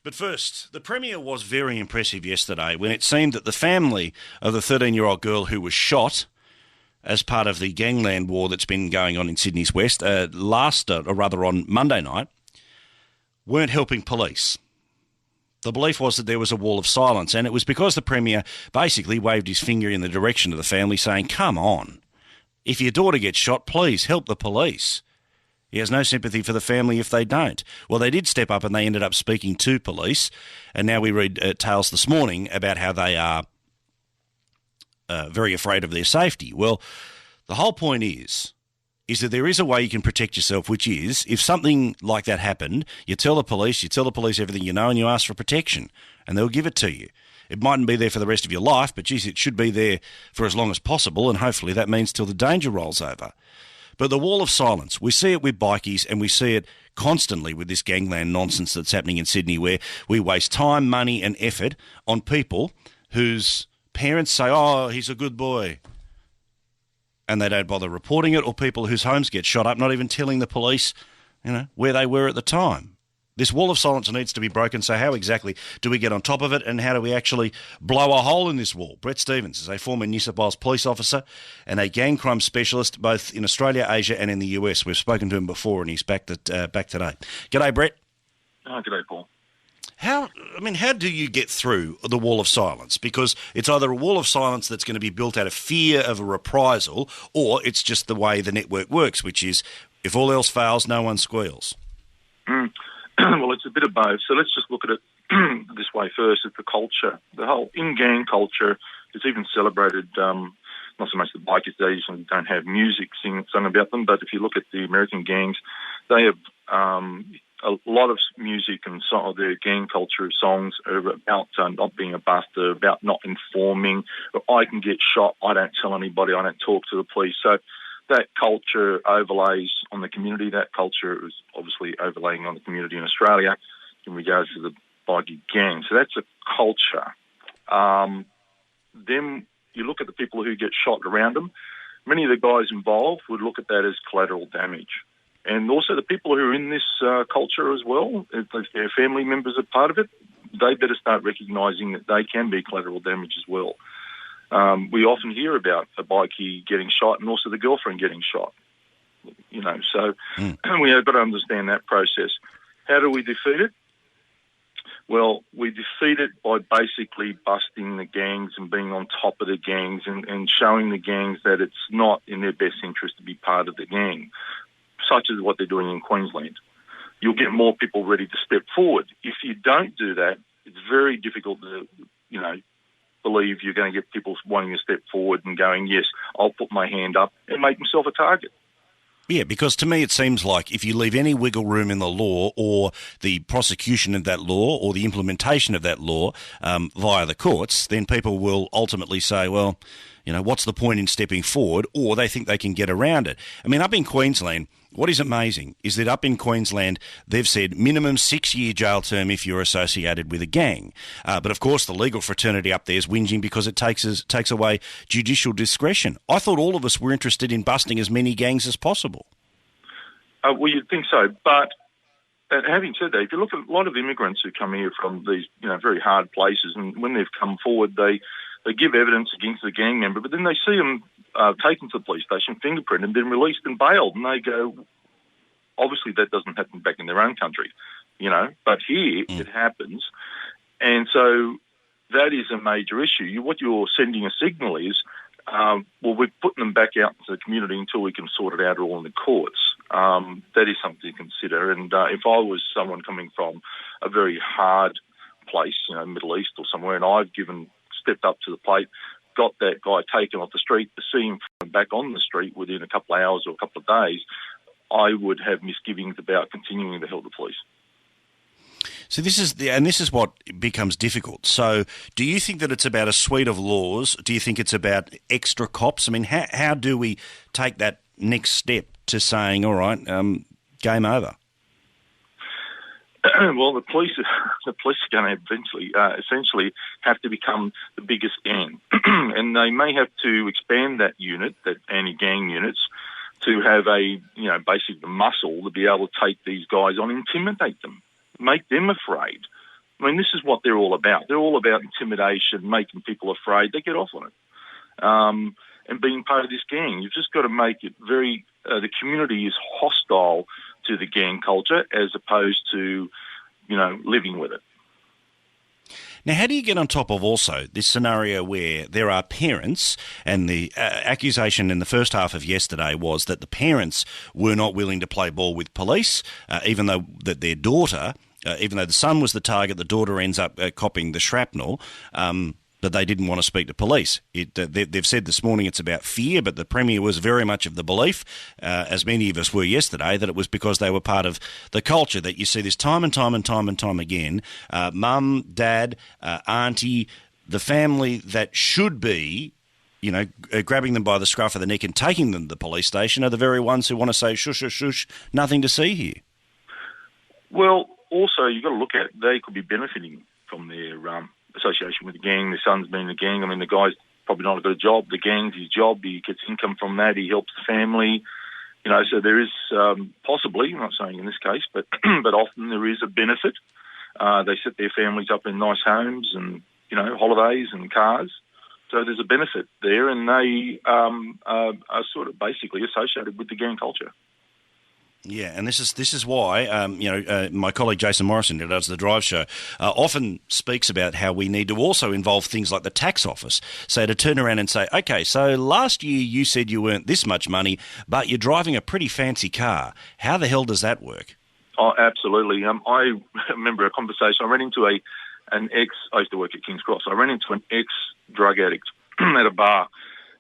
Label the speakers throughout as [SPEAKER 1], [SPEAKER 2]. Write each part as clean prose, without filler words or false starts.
[SPEAKER 1] But first, the Premier was very impressive yesterday when it seemed that the family of the 13-year-old girl who was shot as part of the gangland war that's been going on in Sydney's West on Monday night, weren't helping police. The belief was that there was a wall of silence, and it was because the Premier basically waved his finger in the direction of the family saying, come on, if your daughter gets shot, please help the police. He has no sympathy for the family if they don't. Well, they did step up and they ended up speaking to police, and now we read tales this morning about how they are very afraid of their safety. Well, the whole point is that there is a way you can protect yourself, which is if something like that happened, you tell the police everything you know, and you ask for protection, and they'll give it to you. It mightn't be there for the rest of your life, but geez, it should be there for as long as possible, and hopefully that means till the danger rolls over. But the wall of silence, we see it with bikies, and we see it constantly with this gangland nonsense that's happening in Sydney, where we waste time, money and effort on people whose parents say, oh, he's a good boy, and they don't bother reporting it, or people whose homes get shot up, not even telling the police, where they were at the time. This wall of silence needs to be broken, so how exactly do we get on top of it, and how do we actually blow a hole in this wall? BStevens is a former New South Wales police officer and a gang crime specialist both in Australia, Asia and in the US. We've spoken to him before, and he's back today. G'day, Brett.
[SPEAKER 2] G'day, Paul.
[SPEAKER 1] How do you get through the wall of silence? Because it's either a wall of silence that's going to be built out of fear of a reprisal, or it's just the way the network works, which is if all else fails, no one squeals.
[SPEAKER 2] Well, it's a bit of both. So let's just look at it this way first. It's the culture. The whole in-gang culture is even celebrated, not so much the bikers, they usually don't have music sung about them, but if you look at the American gangs, they have a lot of music and their gang culture songs are about not being a buster, about not informing. I can get shot, I don't tell anybody, I don't talk to the police. So that culture overlays on the community. That culture is obviously overlaying on the community in Australia in regards to the bikie gang. So that's a culture. Then you look at the people who get shot around them. Many of the guys involved would look at that as collateral damage. And also the people who are in this culture as well, if their family members are part of it, they better start recognising that they can be collateral damage as well. We often hear about a bikie getting shot and also the girlfriend getting shot, so we have got to understand that process. How do we defeat it? Well, we defeat it by basically busting the gangs and being on top of the gangs and showing the gangs that it's not in their best interest to be part of the gang, such as what they're doing in Queensland. You'll get more people ready to step forward. If you don't do that, it's very difficult to, believe you're going to get people wanting to step forward and going, yes, I'll put my hand up and make myself a target.
[SPEAKER 1] Yeah, because to me it seems like if you leave any wiggle room in the law or the prosecution of that law or the implementation of that law via the courts, then people will ultimately say, well, what's the point in stepping forward? Or they think they can get around it. I mean, up in Queensland, what is amazing is that up in Queensland, they've said minimum 6-year jail term if you're associated with a gang. But of course, the legal fraternity up there is whinging because it takes away judicial discretion. I thought all of us were interested in busting as many gangs as possible.
[SPEAKER 2] Well, you'd think so. But having said that, if you look at a lot of immigrants who come here from these very hard places, and when they've come forward, they give evidence against the gang member, but then they see them taken to the police station, fingerprinted, and then released and bailed, and they go, obviously that doesn't happen back in their own country, but here it happens. And so that is a major issue. What you're sending a signal is, we're putting them back out into the community until we can sort it out all in the courts. That is something to consider. And if I was someone coming from a very hard place, Middle East or somewhere, and I've stepped up to the plate, got that guy taken off the street, to see him back on the street within a couple of hours or a couple of days, I would have misgivings about continuing to help the police.
[SPEAKER 1] So this is what becomes difficult. So do you think that it's about a suite of laws? Do you think it's about extra cops? I mean, how do we take that next step to saying, all right, game over?
[SPEAKER 2] Well, the police are going to essentially have to become the biggest gang, and they may have to expand that unit, that anti-gang units, to have basically the muscle to be able to take these guys on, intimidate them, make them afraid, I mean, this is what they're all about. They're all about intimidation, making people afraid. They get off on it. And being part of this gang, you've just got to make it very... the community is hostile to the gang culture as opposed to, living with it.
[SPEAKER 1] Now, how do you get on top of also this scenario where there are parents, and the accusation in the first half of yesterday was that the parents were not willing to play ball with police, even though that their daughter, even though the son was the target, the daughter ends up copping the shrapnel, but they didn't want to speak to police. They've said this morning it's about fear, but the Premier was very much of the belief, as many of us were yesterday, that it was because they were part of the culture, that you see this time and time and time and time again. Mum, dad, auntie, the family that should be, grabbing them by the scruff of the neck and taking them to the police station are the very ones who want to say, shush, shush, shush, nothing to see here.
[SPEAKER 2] Well, also, you've got to look at, they could be benefiting from their association with the gang. The son's been in the gang. I mean, the guy's probably not got a job. The gang's his job. He gets income from that. He helps the family. So there is possibly, I'm not saying in this case, but but often there is a benefit. They set their families up in nice homes and, holidays and cars. So there's a benefit there, and they are sort of basically associated with the gang culture.
[SPEAKER 1] Yeah, and this is why my colleague Jason Morrison, who does the Drive Show, often speaks about how we need to also involve things like the tax office. So to turn around and say, okay, so last year you said you earned this much money, but you're driving a pretty fancy car. How the hell does that work?
[SPEAKER 2] Oh, absolutely. I remember a conversation. I ran into I used to work at King's Cross. I ran into an ex-drug addict at a bar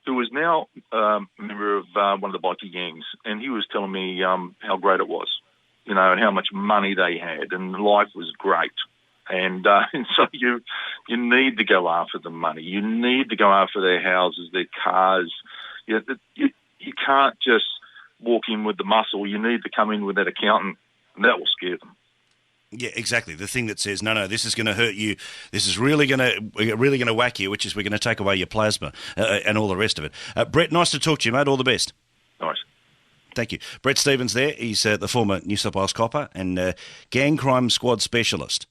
[SPEAKER 2] who was now a member of one of the bikie gangs, and he was telling me how great it was, and how much money they had, and life was great. And so you need to go after the money. You need to go after their houses, their cars. You can't just walk in with the muscle. You need to come in with that accountant, and that will scare them.
[SPEAKER 1] Yeah, exactly. The thing that says, no, this is going to hurt you. This is really going to whack you, which is we're going to take away your plasma and all the rest of it. Brett, nice to talk to you, mate. All the best.
[SPEAKER 2] Nice.
[SPEAKER 1] Thank you. Brett Stevens there. He's the former New South Wales copper and gang crime squad specialist.